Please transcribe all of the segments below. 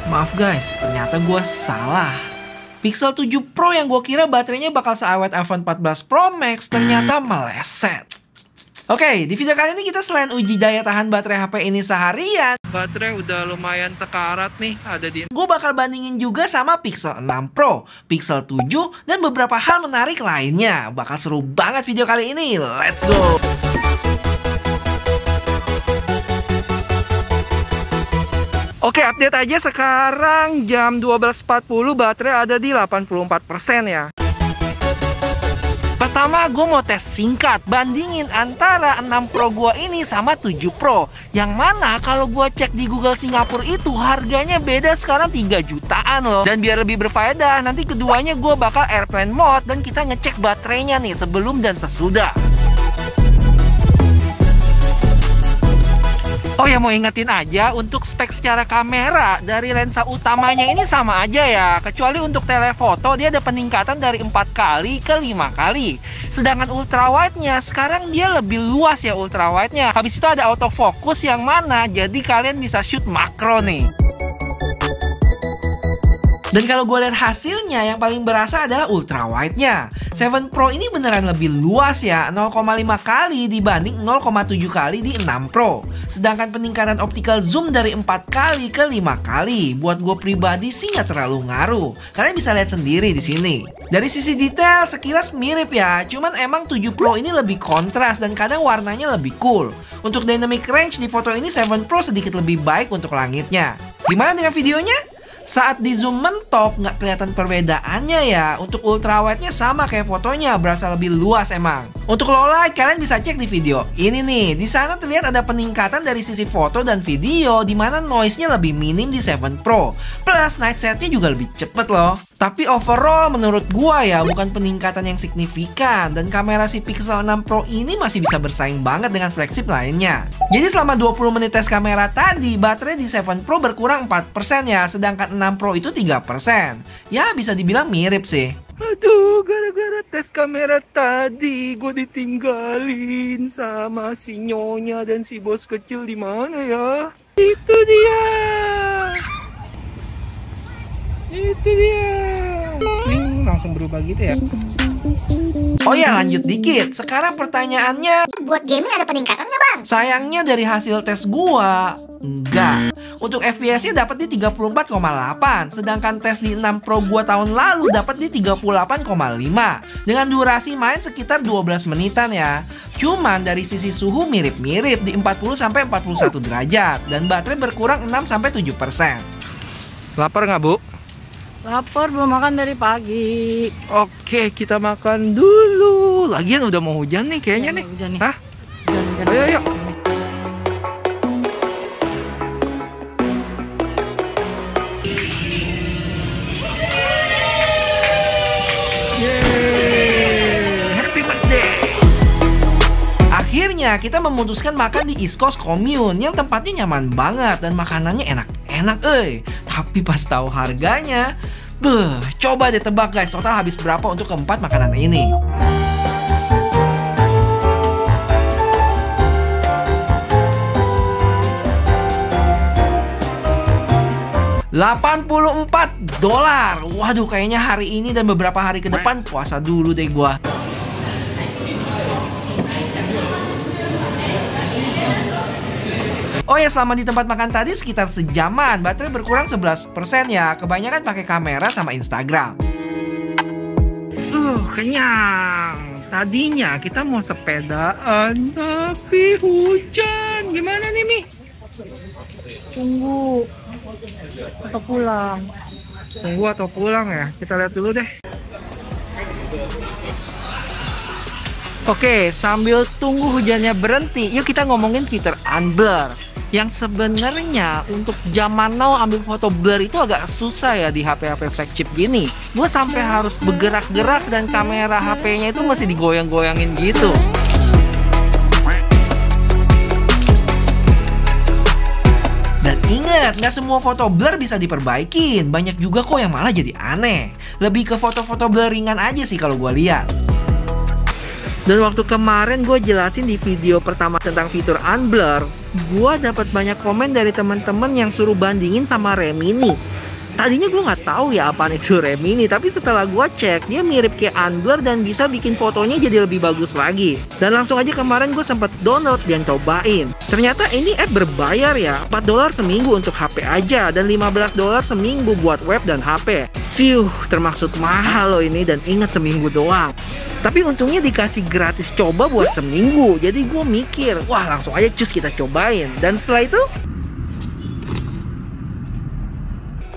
Maaf guys, ternyata gue salah. Pixel 7 Pro yang gue kira baterainya bakal seawet iPhone 14 Pro Max ternyata meleset. Oke, di video kali ini kita selain uji daya tahan baterai HP ini seharian, baterai udah lumayan sekarat nih ada di. Gue bakal bandingin juga sama Pixel 6 Pro, Pixel 7, dan beberapa hal menarik lainnya. Bakal seru banget video kali ini. Let's go! Oke, update aja sekarang jam 12.40 baterai ada di 84% ya. Pertama gue mau tes singkat, bandingin antara 6 Pro gue ini sama 7 Pro. Yang mana kalau gue cek di Google Singapura itu harganya beda sekarang 3 jutaan loh. Dan biar lebih berfaedah, nanti keduanya gue bakal airplane mode dan kita ngecek baterainya nih sebelum dan sesudah. Oh ya, mau ingetin aja untuk spek secara kamera dari lensa utamanya ini sama aja ya. Kecuali untuk telefoto dia ada peningkatan dari 4 kali ke 5 kali. Sedangkan ultrawide-nya sekarang dia lebih luas ya ultrawide-nya. Habis itu ada autofocus yang mana jadi kalian bisa shoot makro nih. Dan kalau gue lihat hasilnya yang paling berasa adalah ultrawide-nya. 7 Pro ini beneran lebih luas ya, 0,5 kali dibanding 0,7 kali di 6 Pro. Sedangkan peningkatan optical zoom dari 4 kali ke 5 kali. Buat gue pribadi sih nggak terlalu ngaruh. Kalian bisa lihat sendiri di sini. Dari sisi detail sekilas mirip ya, cuman emang 7 Pro ini lebih kontras dan kadang warnanya lebih cool. Untuk dynamic range di foto ini 7 Pro sedikit lebih baik untuk langitnya. Gimana dengan videonya? Saat di zoom mentok nggak kelihatan perbedaannya ya. Untuk ultrawide-nya sama kayak fotonya, berasa lebih luas emang. Untuk low light kalian bisa cek di video ini nih. Di sana terlihat ada peningkatan dari sisi foto dan video, di mana noise-nya lebih minim di 7 Pro. Plus night set-nya juga lebih cepet loh. Tapi overall menurut gua ya bukan peningkatan yang signifikan. Dan kamera si Pixel 6 Pro ini masih bisa bersaing banget dengan flagship lainnya. Jadi selama 20 menit tes kamera tadi, baterai di 7 Pro berkurang 4% ya. Sedangkan 6 Pro itu 3%. Ya bisa dibilang mirip sih. Aduh, gara-gara tes kamera tadi gue ditinggalin sama si Nyonya dan si bos kecil di mana ya? Itu dia. Itu dia. Langsung berubah gitu ya. Oh ya, lanjut dikit. Sekarang pertanyaannya, buat gaming ada peningkatannya bang? Sayangnya dari hasil tes gua enggak. Untuk FPS-nya dapat di 34,8, sedangkan tes di 6 Pro gua tahun lalu dapat di 38,5 dengan durasi main sekitar 12 menitan ya. Cuman dari sisi suhu mirip-mirip di 40-41 derajat dan baterai berkurang 6-7%. Lapar nggak, Bu? Lapar, belum makan dari pagi. Oke, kita makan dulu. Lagian udah mau hujan nih kayaknya nih. Hujan nih. Hah? Hujan. Ayo, yuk. Yeay, happy birthday. Akhirnya kita memutuskan makan di East Coast Commune yang tempatnya nyaman banget dan makanannya enak-enak Tapi pas tahu harganya, coba deh tebak guys, total habis berapa untuk keempat makanan ini? $84. Waduh, kayaknya hari ini dan beberapa hari ke depan puasa dulu deh gua. Oh ya, selama di tempat makan tadi sekitar sejaman, baterai berkurang 11% ya. Kebanyakan pakai kamera sama Instagram. Kenyang. Tadinya kita mau sepedaan, tapi hujan. Gimana nih, Mi? Tunggu atau pulang? Tunggu atau pulang ya? Kita lihat dulu deh. Oke, sambil tunggu hujannya berhenti, yuk kita ngomongin fitur unblur. Yang sebenarnya untuk zaman now ambil foto blur itu agak susah ya di HP-HP flagship gini. Gue sampai harus bergerak-gerak dan kamera HP-nya itu masih digoyang-goyangin gitu. Dan ingat, nggak semua foto blur bisa diperbaikin. Banyak juga kok yang malah jadi aneh. Lebih ke foto-foto blur ringan aja sih kalau gue lihat. Dan waktu kemarin gue jelasin di video pertama tentang fitur unblur, Gua dapat banyak komen dari teman-teman yang suruh bandingin sama Remini. Tadinya gue nggak tahu ya apaan itu Remini, tapi setelah gue cek dia mirip kayak Unblur dan bisa bikin fotonya jadi lebih bagus lagi. Dan langsung aja kemarin gue sempat download dan cobain. Ternyata ini app berbayar ya, $4 seminggu untuk HP aja dan $15 seminggu buat web dan HP. Phew, termaksud mahal loh ini, dan ingat seminggu doang. Tapi untungnya dikasih gratis coba buat seminggu. Jadi gue mikir, wah langsung aja cus kita cobain. Dan setelah itu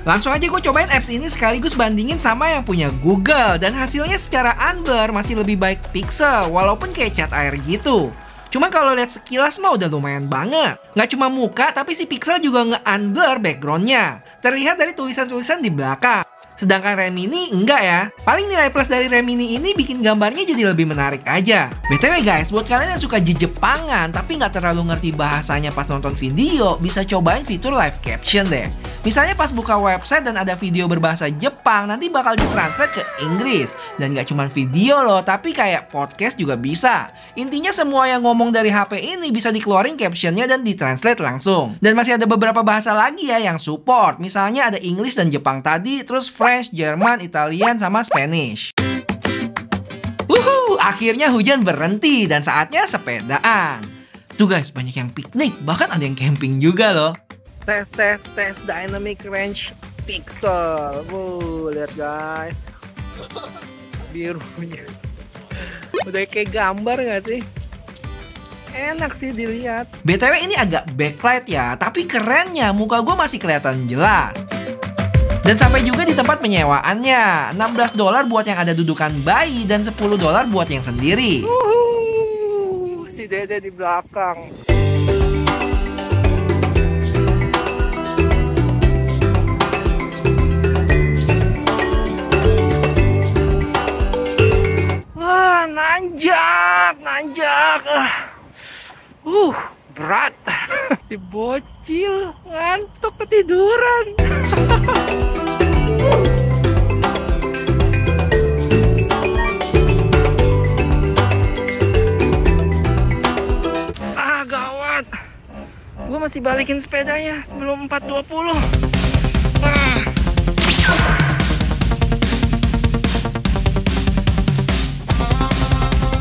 langsung aja gue cobain apps ini sekaligus bandingin sama yang punya Google. Dan hasilnya secara Unblur masih lebih baik Pixel, walaupun kayak cat air gitu. Cuma kalau lihat sekilas mah udah lumayan banget. Nggak cuma muka, tapi si Pixel juga nge-unblur backgroundnya. Terlihat dari tulisan-tulisan di belakang. Sedangkan Remini enggak ya. Paling nilai plus dari Remini ini bikin gambarnya jadi lebih menarik aja. BTW guys, buat kalian yang suka Jepangan tapi nggak terlalu ngerti bahasanya pas nonton video, bisa cobain fitur live caption deh. Misalnya pas buka website dan ada video berbahasa Jepang, nanti bakal ditranslate ke Inggris. Dan nggak cuma video loh, tapi kayak podcast juga bisa. Intinya semua yang ngomong dari HP ini bisa dikeluarin captionnya dan ditranslate langsung. Dan masih ada beberapa bahasa lagi ya yang support. Misalnya ada English dan Jepang tadi, terus French, Jerman, Italian, sama Spanish. Akhirnya hujan berhenti dan saatnya sepedaan. Tuh guys, banyak yang piknik, bahkan ada yang camping juga loh. Tes dynamic range pixel. Lihat guys. Birunya. Udah kayak gambar gak sih? Enak sih dilihat. BTW ini agak backlight ya, tapi kerennya muka gue masih kelihatan jelas. Dan sampai juga di tempat penyewaannya. $16 buat yang ada dudukan bayi dan $10 buat yang sendiri. Si Dede di belakang. Nanjak. Berat. Si bocil ngantuk ketiduran. Gawat. Gue masih balikin sepedanya sebelum 4.20.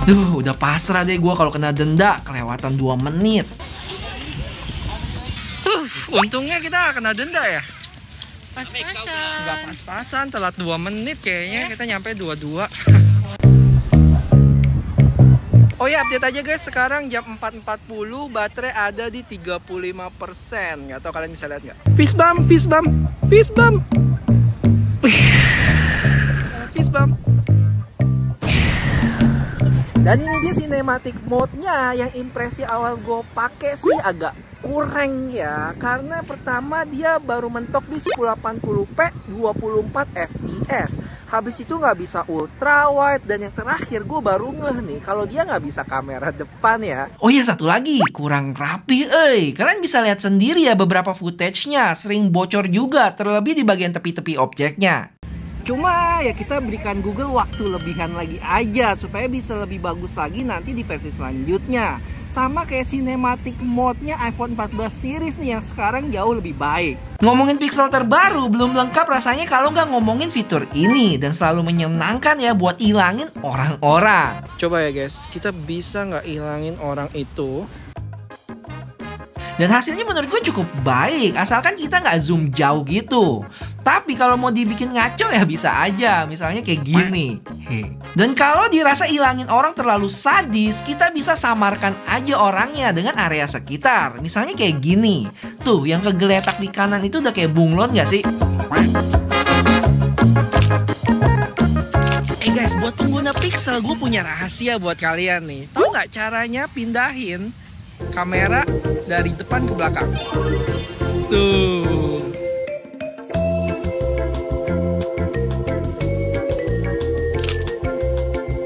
Udah pasrah deh gue kalau kena denda kelewatan 2 menit. Untungnya kita kena denda ya. Pas-pasan. Gak pas-pasan, telat 2 menit kayaknya. Kita nyampe 22. Oh ya, update aja guys, sekarang jam 4.40, baterai ada di 35%. Gak tau kalian bisa lihat gak? Fist bump. Dan ini dia cinematic mode-nya. Yang impresi awal gue pakai sih agak kurang ya, karena pertama dia baru mentok di 1080p 24 fps. Habis itu nggak bisa ultra wide, dan yang terakhir gue baru ngeh nih kalau dia nggak bisa kamera depan ya. Oh iya, satu lagi, kurang rapi Kalian bisa lihat sendiri ya beberapa footage-nya, sering bocor juga, terlebih di bagian tepi-tepi objeknya. Cuma ya kita berikan Google waktu lebihan lagi aja supaya bisa lebih bagus lagi nanti di versi selanjutnya. Sama kayak cinematic mode-nya iPhone 14 series nih yang sekarang jauh lebih baik. Ngomongin Pixel terbaru belum lengkap rasanya kalau nggak ngomongin fitur ini, dan selalu menyenangkan ya buat ilangin orang-orang. Coba ya guys, kita bisa nggak ilangin orang itu? Dan hasilnya menurut gue cukup baik, asalkan kita nggak zoom jauh gitu. Tapi kalau mau dibikin ngaco ya bisa aja, misalnya kayak gini. Dan kalau dirasa ilangin orang terlalu sadis, kita bisa samarkan aja orangnya dengan area sekitar. Misalnya kayak gini. Tuh, yang kegeletak di kanan itu udah kayak bunglon nggak sih? Guys, buat pengguna Pixel, gue punya rahasia buat kalian nih. Tahu nggak caranya pindahin kamera dari depan ke belakang? Tuh.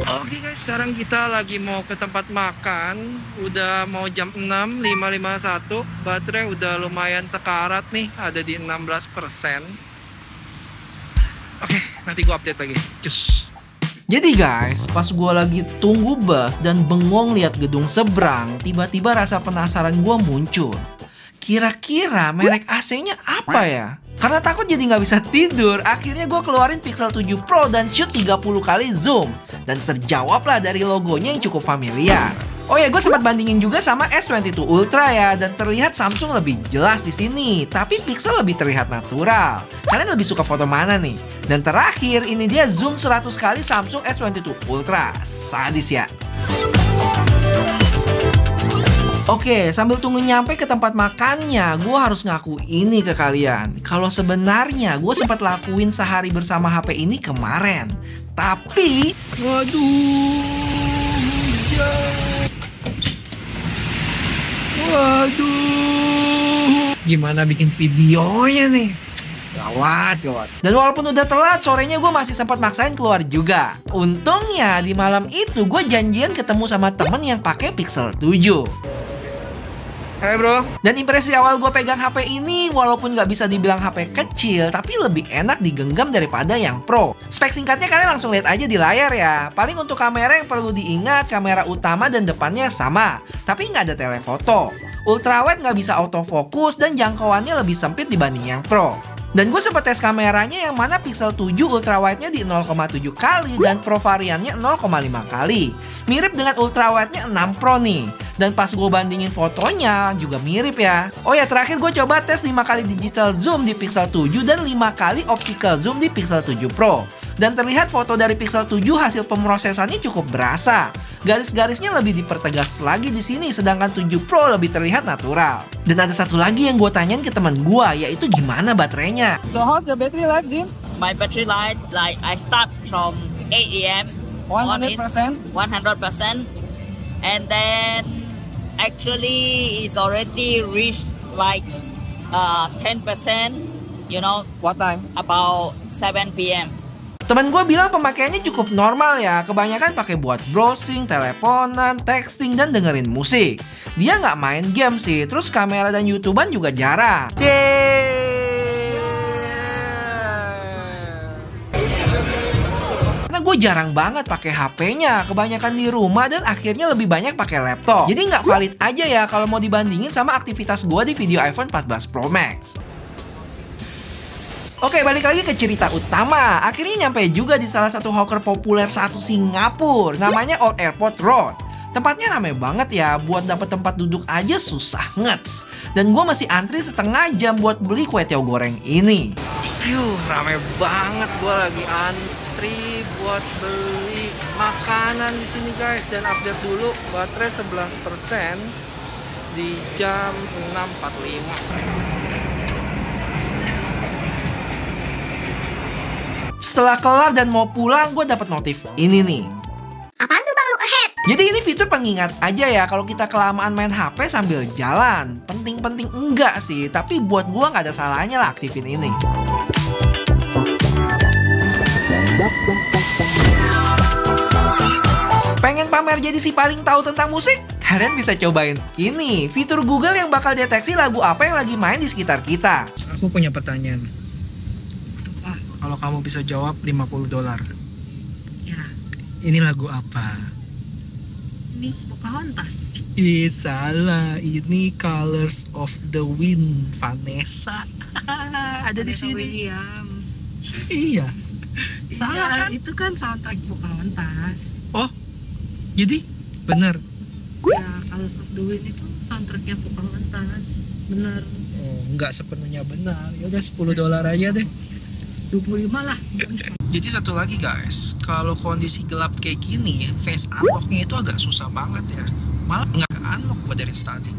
Oke guys, sekarang kita lagi mau ke tempat makan. Udah mau jam 6.551. Baterai udah lumayan sekarat nih, ada di 16%. Oke, nanti gua update lagi. Cus. Jadi guys, pas gue lagi tunggu bus dan bengong lihat gedung seberang, tiba-tiba rasa penasaran gue muncul. Kira-kira merek AC-nya apa ya? Karena takut jadi nggak bisa tidur, akhirnya gue keluarin Pixel 7 Pro dan shoot 30 kali zoom. Dan terjawablah dari logonya yang cukup familiar. Oh ya, gue sempat bandingin juga sama S22 Ultra ya, dan terlihat Samsung lebih jelas di sini, tapi Pixel lebih terlihat natural. Kalian lebih suka foto mana nih? Dan terakhir, ini dia zoom 100 kali Samsung S22 Ultra. Sadis ya. Oke, sambil tunggu nyampe ke tempat makannya, gue harus ngaku ini ke kalian. Kalau sebenarnya gue sempat lakuin sehari bersama HP ini kemarin. Tapi, waduh, gimana bikin videonya nih? Gawat. Dan walaupun udah telat, sorenya gue masih sempat maksain keluar juga. Untungnya di malam itu gue janjian ketemu sama temen yang pakai Pixel 7. Hai bro. Dan impresi awal gue pegang HP ini, walaupun nggak bisa dibilang HP kecil, tapi lebih enak digenggam daripada yang Pro. Spek singkatnya kalian langsung lihat aja di layar ya. Paling untuk kamera yang perlu diingat, kamera utama dan depannya sama, tapi nggak ada telefoto. Ultrawide nggak bisa autofocus dan jangkauannya lebih sempit dibanding yang Pro. Dan gue sempat tes kameranya yang mana Pixel 7 ultrawide-nya di 0,7 kali dan Pro variannya 0,5 kali. Mirip dengan ultrawide-nya 6 Pro nih. Dan pas gue bandingin fotonya juga mirip ya. Oh ya, terakhir gue coba tes 5 kali digital zoom di Pixel 7 dan 5 kali optical zoom di Pixel 7 Pro. Dan terlihat foto dari Pixel 7 hasil pemrosesannya cukup berasa. Garis-garisnya lebih dipertegas lagi di sini, sedangkan 7 Pro lebih terlihat natural. Dan ada satu lagi yang gue tanyain ke teman gue, yaitu gimana baterainya. So how's the battery life, Jim? My battery life, like I start from 8 a.m. 100%? 100%. And then actually it's already reached like 10%, you know, What time? about 7 p.m. Temen gue bilang pemakaiannya cukup normal ya, kebanyakan pakai buat browsing, teleponan, texting, dan dengerin musik. Dia nggak main game sih, terus kamera dan YouTubean juga jarang. Karena gue jarang banget pakai HP-nya, kebanyakan di rumah dan akhirnya lebih banyak pakai laptop. Jadi nggak valid aja ya kalau mau dibandingin sama aktivitas gue di video iPhone 14 Pro Max. Oke, balik lagi ke cerita utama. Akhirnya nyampe juga di salah satu hawker populer satu Singapura, namanya Old Airport Road. Tempatnya rame banget ya, buat dapet tempat duduk aja susah ngets. Dan gue masih antri setengah jam buat beli kue tiaw goreng ini. Rame banget, gue lagi antri buat beli makanan di sini guys. Dan update dulu, baterai 11% di jam 6.45. Setelah kelar dan mau pulang, gue dapet notif ini nih. Apaan tuh bang, look ahead? Jadi ini fitur pengingat aja ya kalau kita kelamaan main HP sambil jalan. Penting-penting enggak sih, tapi buat gue nggak ada salahnya lah aktifin ini. Pengen pamer jadi si paling tahu tentang musik? Kalian bisa cobain ini, fitur Google yang bakal deteksi lagu apa yang lagi main di sekitar kita. Aku punya pertanyaan. Kalau kamu bisa jawab $50. Ya, Ini lagu apa? ini Pocahontas. Ih, salah. Ini Colors of the Wind, Vanessa. Ada di sini. Williams. Iya. Salah kan? Itu kan soundtrack Pocahontas. Oh, jadi bener. Ya, Colors of the Wind itu soundtracknya Pocahontas. Bener. Oh, nggak sepenuhnya benar. Ya udah $10 aja deh. 25 lah. Jadi satu lagi guys, kalau kondisi gelap kayak gini, face unlock-nya itu agak susah banget ya. Malah nggak ke-unlock buat dari tadi.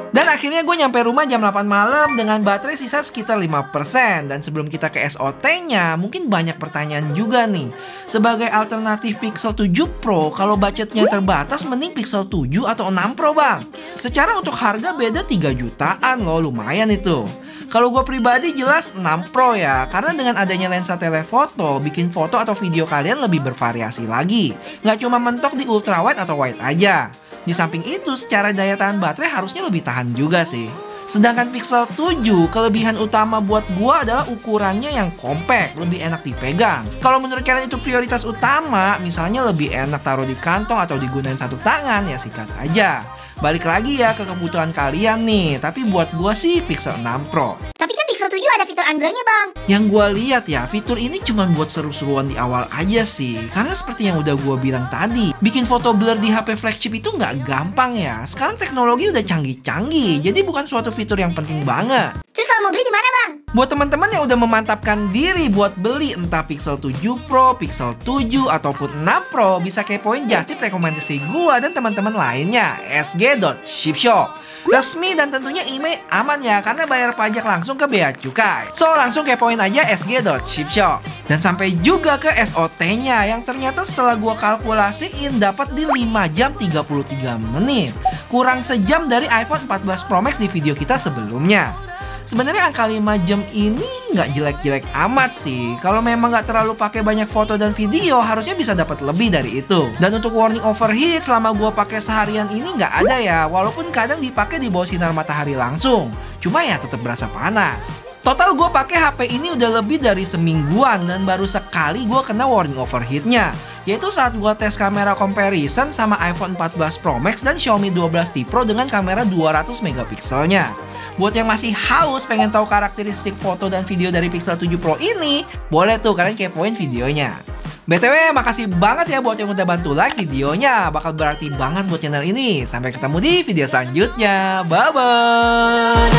Dan akhirnya gue nyampe rumah jam 8 malam dengan baterai sisa sekitar 5%. Dan sebelum kita ke SOT-nya, mungkin banyak pertanyaan juga nih. Sebagai alternatif Pixel 7 Pro, kalau budgetnya terbatas, mending Pixel 7 atau 6 Pro bang? Secara untuk harga beda 3 jutaan loh, lumayan itu. Kalau gue pribadi jelas 6 Pro ya, karena dengan adanya lensa telefoto, bikin foto atau video kalian lebih bervariasi lagi. Nggak cuma mentok di ultrawide atau wide aja. Di samping itu, secara daya tahan baterai harusnya lebih tahan juga sih. Sedangkan Pixel 7, kelebihan utama buat gua adalah ukurannya yang compact, lebih enak dipegang. Kalau menurut kalian itu prioritas utama, misalnya lebih enak taruh di kantong atau digunain satu tangan, ya sikat aja. Balik lagi ya ke kebutuhan kalian nih, tapi buat gua sih Pixel 6 Pro. Tapi kan Pixel 7 ada fitur Angler-nya bang. Yang gue lihat ya, fitur ini cuma buat seru-seruan di awal aja sih. Karena seperti yang udah gue bilang tadi, bikin foto blur di HP flagship itu nggak gampang ya. Sekarang teknologi udah canggih-canggih, jadi bukan suatu fitur yang penting banget. Terus kalau mau beli di mana bang? Buat teman-teman yang udah memantapkan diri buat beli entah Pixel 7 Pro, Pixel 7, ataupun 6 Pro, bisa kepoin just tip rekomendasi gue dan teman-teman lainnya, sg.shipshop. Resmi dan tentunya email aman ya, karena bayar pajak langsung ke Bea Cukai. So langsung kepoin aja sg.shipshop. Dan sampai juga ke SOT-nya yang ternyata setelah gua kalkulasiin dapat di 5 jam 33 menit. Kurang sejam dari iPhone 14 Pro Max di video kita sebelumnya. Sebenarnya angka 5 jam ini nggak jelek-jelek amat sih. Kalau memang nggak terlalu pakai banyak foto dan video, harusnya bisa dapat lebih dari itu. Dan untuk warning overheat selama gua pakai seharian ini nggak ada ya. Walaupun kadang dipakai di bawah sinar matahari langsung. Cuma ya tetap berasa panas. Total gue pakai HP ini udah lebih dari semingguan dan baru sekali gue kena warning overheatnya, yaitu saat gue tes kamera comparison sama iPhone 14 Pro Max dan Xiaomi 12T Pro dengan kamera 200 megapikselnya. Buat yang masih haus pengen tahu karakteristik foto dan video dari Pixel 7 Pro ini, boleh tuh kalian kepoin videonya. BTW, makasih banget ya buat yang udah bantu like videonya. Bakal berarti banget buat channel ini. Sampai ketemu di video selanjutnya. Bye-bye.